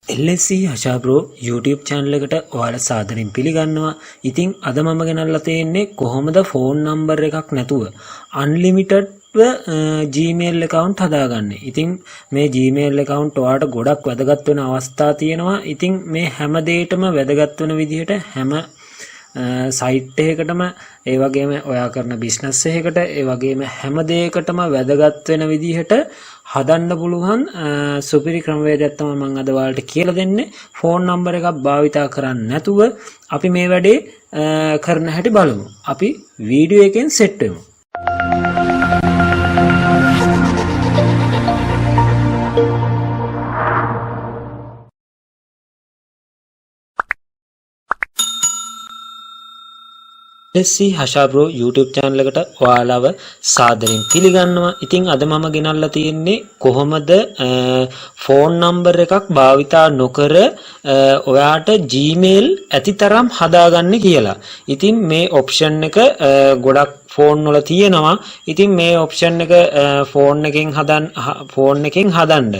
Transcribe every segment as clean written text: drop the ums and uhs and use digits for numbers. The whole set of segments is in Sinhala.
LSC හෂාබ්‍රෝ YouTube channel එකට ඔයාලා සාදරයෙන් පිළිගන්නවා. ඉතින් අද මම ගෙනල්ලා තියෙන්නේ කොහොමද ෆෝන් නම්බර් එකක් නැතුව unlimited Gmail account හදාගන්නේ. ඉතින් මේ Gmail account ඔයාලට ගොඩක් වැදගත් වෙන අවස්ථා තියෙනවා. ඉතින් මේ හැම දෙයකටම වැදගත් වෙන විදිහට හැම සයිට් එකකටම ඒ වගේම ඔයා කරන බිස්නස් එකකට ඒ වගේම හැම දෙයකටම වැදගත් වෙන විදිහට හදන්න පුළුවන් සුපිරි ක්‍රමවේදයක් තමයි මම අද ඔයාලට කියලා දෙන්නේ. ෆෝන් නම්බර් එකක් භාවිතා කරන්නේ නැතුව අපි මේ වැඩේ කරන හැටි බලමු. අපි වීඩියෝ එකෙන් සෙට් වෙමු. LSC හෂාබ්‍රෝ YouTube channel එකට ඔයාලව සාදරයෙන් පිළිගන්නවා. ඉතින් අද මම ගෙනල්ලා තියෙන්නේ කොහොමද ෆෝන් නම්බර් එකක් භාවිතා නොකර ඔයාට Gmail ඇතිතරම් හදාගන්න කියලා. ඉතින් මේ ඔප්ෂන් එක ගොඩක් ෆෝන් වල තියෙනවා. ඉතින් මේ ඔප්ෂන් එක ෆෝන් එකෙන් හදන්න.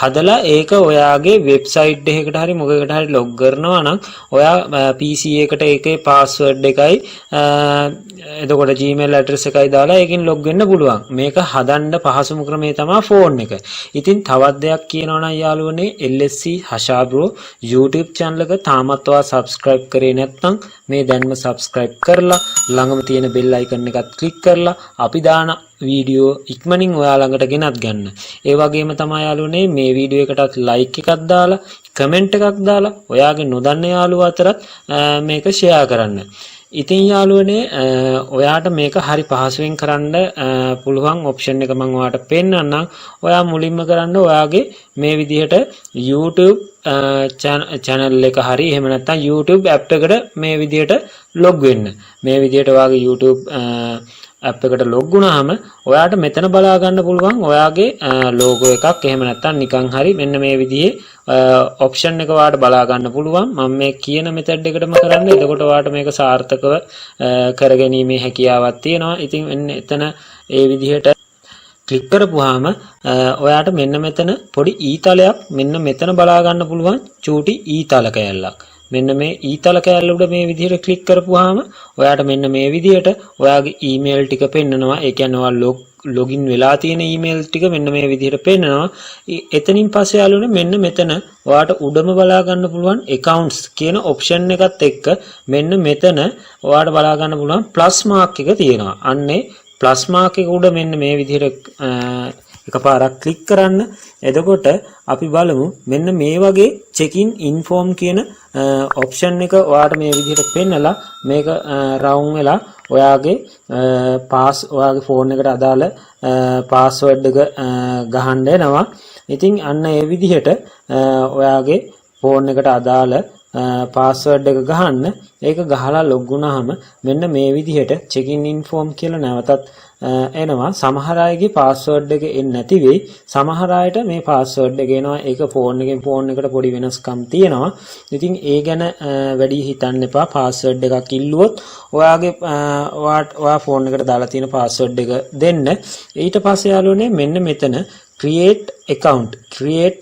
හදලා ඒක ඔයාගේ වෙබ්සයිට් එකකට හරි මොකකට හරි ලොග් කරනවා නම් ඔයා PC එකට ඒකේ පාස්වර්ඩ් එකයි එතකොට Gmail address එකයි දාලා ඒකෙන් log වෙන්න පුළුවන්. මේක හදන්න පහසුම ක්‍රමය තමයි ෆෝන් එක. ඉතින් තවත් දෙයක් කියනවා නම් යාළුවනේ LSC හෂාබ්‍රෝ YouTube channel එක තාමත් ඔයා subscribe කරේ නැත්නම් මේ දැන්ම subscribe කරලා ළඟම තියෙන bell icon එකත් click කරලා අපි දාන වීඩියෝ ඉක්මනින් ඔයා ළඟට ගෙනත් ගන්න. ඒ වගේම තමයි යාළුවනේ මේ වීඩියෝ එකටත් like එකක් දාලා comment එකක් දාලා ඔයාගේ නොදන්න යාළුවෝ අතරත් මේක share කරන්න. ඉතින් යාළුවනේ ඔයාට මේක හරි පහසුවෙන් කරන්න පුළුවන් ඔප්ෂන් එක මම ඔයාලට පෙන්නන්නම්. ඔයා මුලින්ම කරන්න ඔයාගේ මේ විදිහට YouTube channel එක හරි එහෙම නැත්නම් YouTube app එකට මේ විදිහට log වෙන්න. මේ විදිහට ඔයාගේ YouTube app එකට log වුණාම ඔයාට මෙතන බලා ගන්න පුළුවන් ඔයාගේ logo එකක් එහෙම නැත්නම් නිකන් හරි මෙන්න මේ විදිහේ ඔප්ෂන් එක ඔයාට බලා ගන්න පුළුවන්. මම මේ කියන මෙතඩ් එකටම කරන්න. එතකොට ඔයාට මේක සාර්ථකව කරගැනීමේ හැකියාවක් තියෙනවා. ඉතින් එතන ඒ විදිහට ක්ලික් කරපුවාම ඔයාට මෙන්න මෙතන පොඩි ඊතලයක් මෙන්න මෙතන බලා ගන්න පුළුවන් චූටි ඊතල කෑල්ලක්. මෙන්න මේ ඊතල කෑල්ල උඩ මේ විදිහට ක්ලික් කරපුවාම ඔයාට මෙන්න මේ විදිහට ඔයාගේ ඊමේල් ටික පෙන්නනවා. ඒ කියන්නේ ඔයා ලොගින් වෙලා තියෙන ඊමේල් ටික මෙන්න මේ විදිහට පෙන්නනවා. එතනින් පස්සේ යාළුවනේ මෙන්න මෙතන ඔයාට උඩම බලා ගන්න පුළුවන් accounts කියන ඔප්ෂන් එකත් එක්ක මෙන්න මෙතන ඔයාට බලා ගන්න පුළුවන් ප්ලස් මාක් එක තියෙනවා. අන්නේ ප්ලස් මාක් එක උඩ මෙන්න මේ විදිහට එකපාරක් ක්ලික් කරන්න. එතකොට අපි බලමු මෙන්න මේ වගේ check in inform කියන ඔප්ෂන් එක ඔයාට මේ විදිහට පෙන්නලා මේක රවුම් වෙලා ඔයාගේ ඔයාගේ ෆෝන් එකට අදාළ පාස්වර්ඩ් එක ගහන්න එනවා. ඉතින් අන්න ඒ විදිහට ඔයාගේ ෆෝන් එකට අදාළ පාස්වර්ඩ් එක ගහන්න. ඒක ගහලා ලොග් වුණාම මෙන්න මේ විදිහට check in inform කියලා නැවතත් එනවා. සමහර අයගේ පාස්වර්ඩ් එක එන්නේ නැති වෙයි. සමහර අයට මේ පාස්වර්ඩ් එක එනවා. ඒක ෆෝන් එකෙන් ෆෝන් එකට පොඩි වෙනස්කම් තියෙනවා. ඉතින් ඒ ගැන වැඩි හිතන්න එපා. පාස්වර්ඩ් එකක් ඉල්ලුවොත් ඔයාගේ ඔයා ෆෝන් එකට දාලා තියෙන පාස්වර්ඩ් එක දෙන්න. ඊට පස්සේ යාළුවනේ මෙන්න මෙතන create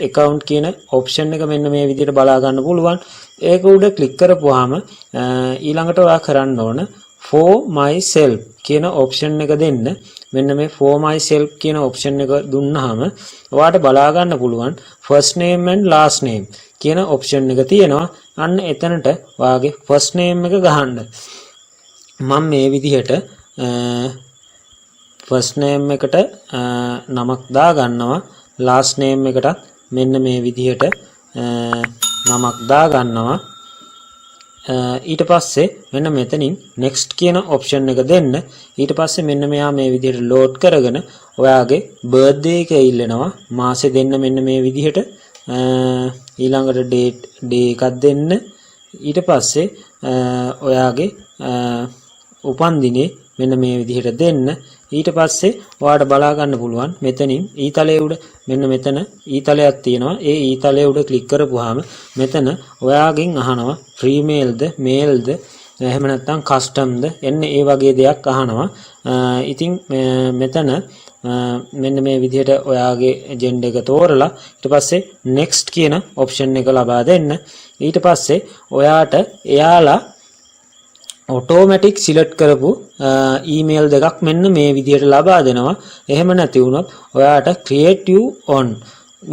account කියන ඔප්ෂන් එක මෙන්න මේ විදිහට බලා ගන්න පුළුවන්. ඒක උඩ ක්ලික් කරපුවාම ඊළඟට ඔයා කරන්න ඕන for myself කියන ඔප්ෂන් එක දෙන්න. මෙන්න මේ for myself කියන ඔප්ෂන් එක දුන්නාම ඔයාට බලා ගන්න පුළුවන් first name and last name කියන ඔප්ෂන් එක තියෙනවා. අන්න එතනට ඔයාගේ first name එක ගහන්න. මම මේ විදිහට first name එකට නමක් දා ගන්නවා. last name එකටත් මෙන්න මේ විදිහට නමක් දා ගන්නවා. ඊට පස්සේ මෙන්න මෙතනින් next කියන option එක දෙන්න. ඊට පස්සේ මෙන්න මෙහා මේ විදිහට load කරගෙන ඔයාගේ birthday එක ඉල්ලනවා. මාසෙ දෙන්න මෙන්න මේ විදිහට ඊළඟට day එකක් දෙන්න. ඊට පස්සේ ඔයාගේ උපන්දිනේ මෙන්න මේ විදිහට දෙන්න. ඊට පස්සේ ඔයාට බලා ගන්න පුළුවන් මෙතනින් ඊතලයේ උඩ මෙන්න මෙතන ඊතලයක් තියෙනවා. ඒ ඊතලයේ උඩ ක්ලික් කරපුවාම මෙතන ඔයාගෙන් අහනවා free mailද mailද එහෙම නැත්නම් customද එන්න ඒ වගේ දෙයක් අහනවා. ඉතින් මෙතන මෙන්න මේ විදිහට ඔයාගේ agenda එක තෝරලා ඊට පස්සේ next කියන option එක ලබා දෙන්න. ඊට පස්සේ ඔයාට එයාලා automatic select කරපු email දෙකක් මෙන්න මේ විදිහට ලබා දෙනවා. එහෙම නැති වුණොත් ඔයාට creative on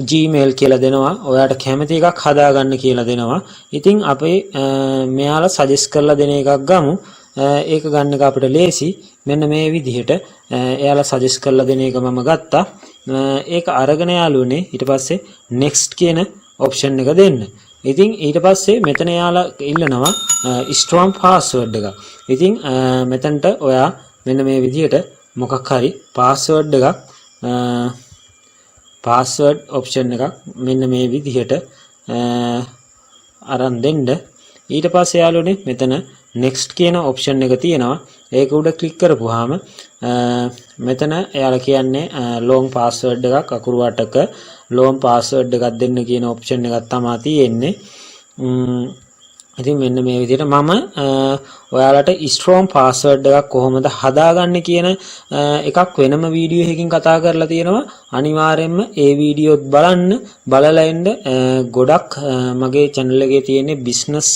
Gmail කියලා දෙනවා. ඔයාට කැමති එකක් හදාගන්න කියලා දෙනවා. ඉතින් අපි මෙයාලා suggest කරලා දෙන එකක් ගමු. ඒක ගන්න එක අපිට ලේසි. මෙන්න මේ විදිහට එයාලා suggest කරලා දෙන එක මම ගත්තා. ඒක අරගෙන යාළුවනේ ඊට පස්සේ next කියන option එක දෙන්න. ඉතින් ඊට පස්සේ මෙතන යාලා ඉල්ලනවා strong password එක. ඉතින් මෙතනට ඔයා මෙන්න මේ විදිහට මොකක් හරි password එකක් password option එකක් මෙන්න මේ විදිහට අරන් දෙන්න. ඊට පස්සේ යාළුවනේ මෙතන next කියන option එක තියෙනවා. ඒක උඩ ක්ලික් කරපුවාම මෙතන එයාලා කියන්නේ long password එකක් අකුරු 8ක long password එකක් දෙන්න කියන option එකක් තමයි තියෙන්නේ. ඉතින් මෙන්න මේ විදිහට මම ඔයාලට strong password එකක් කොහොමද හදාගන්නේ කියන එකක් වෙනම වීඩියෝ එකකින් කතා කරලා තියෙනවා. අනිවාර්යයෙන්ම ඒ වීඩියෝත් බලන්න. බලලා එන්න ගොඩක් මගේ channel එකේ තියෙන business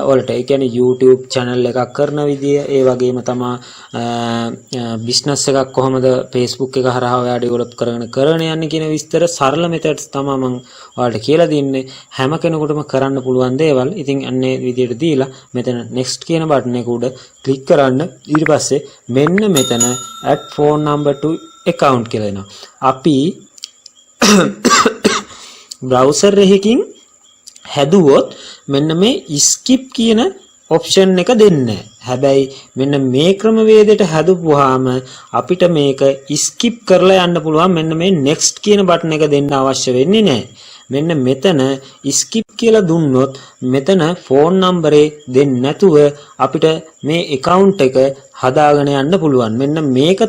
වලට ඒ කියන්නේ YouTube channel එකක් කරන විදිය ඒ වගේම තමයි business එකක් කොහොමද Facebook එක හරහා ඔයා develop කරගෙන යන්නේ කියන විස්තර සරල methods තමයි මම ඔයාලට කියලා දෙන්නේ. හැම කෙනෙකුටම කරන්න පුළුවන් දේවල්. ඉතින් අන්නේ විදියට දීලා මෙතන next කියන button එක උඩ click කරන්න. ඊට පස්සේ මෙන්න මෙතන add phone number to account කියලා එනවා. අපි browser එකකින් හැදුවොත් මෙන්න මේ skip කියන option එක දෙන්නේ. හැබැයි මෙන්න මේ ක්‍රමවේදයට හැදුවාම අපිට මේක skip කරලා යන්න පුළුවන්. මෙන්න මේ next කියන button එක දෙන්න අවශ්‍ය වෙන්නේ නැහැ. මෙන්න මෙතන skip කියලා දුන්නොත් මෙතන phone number දෙන්නේ නැතුව අපිට මේ account එක හදාගෙන යන්න පුළුවන්. මෙන්න මේක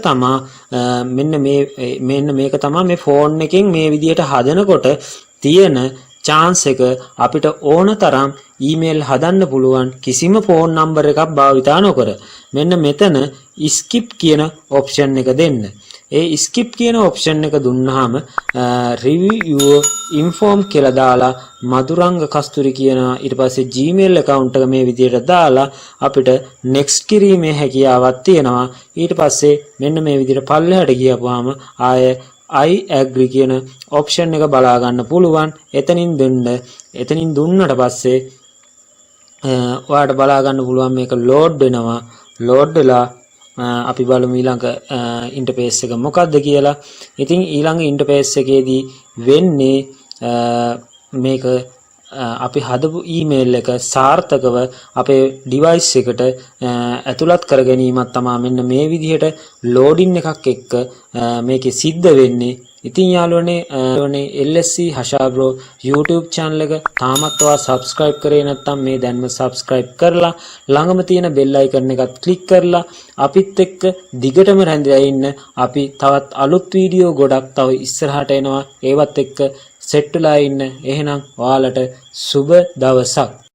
තමයි මේ phone එකෙන් මේ විදියට හදනකොට තියෙන chance එක. අපිට ඕන තරම් email හදන්න පුළුවන් කිසිම phone number එකක් භාවිතා නොකර. මෙන්න මෙතන skip කියන option එක දෙන්න. ඒ skip කියන option එක දුන්නාම review your inform කියලා දාලා මధుරංග කස්තුරි කියන ඊට පස්සේ Gmail account එක මේ විදිහට දාලා අපිට next කිරීමේ හැකියාවක් තියෙනවා. ඊට පස්සේ මෙන්න මේ විදිහට පල්ලෙහාට ගියපුවාම ආය I agree කියන option එක බලා ගන්න පුළුවන්. එතනින් දුන්නට පස්සේ ඔයාලට බලා ගන්න පුළුවන් මේක load වෙනවා. load වෙලා අපි බලමු ඊළඟ interface එක මොකක්ද කියලා. ඉතින් ඊළඟ interface එකේදී වෙන්නේ මේක අපි හදපු email එක සාර්ථකව අපේ device එකට ඇතුළත් කර ගැනීමක් තමයි මෙන්න මේ විදිහට loading එකක් එක්ක මේකේ සිද්ධ වෙන්නේ. ඉතින් යාළුවනේ LSC හෂාබ්‍රෝ YouTube channel එක තාමත් ඔයා subscribe කරේ නැත්නම් මේ දැන්ම subscribe කරලා ළඟම තියෙන bell icon එකත් click කරලා අපිත් එක්ක දිගටම රැඳිලා ඉන්න. අපි තවත් අලුත් වීඩියෝ ගොඩක් තව ඉස්සරහට එනවා. ඒවත් එක්ක සෙට් වෙලා ඉන්න. එහෙනම් ඔයාලට සුබ දවසක්.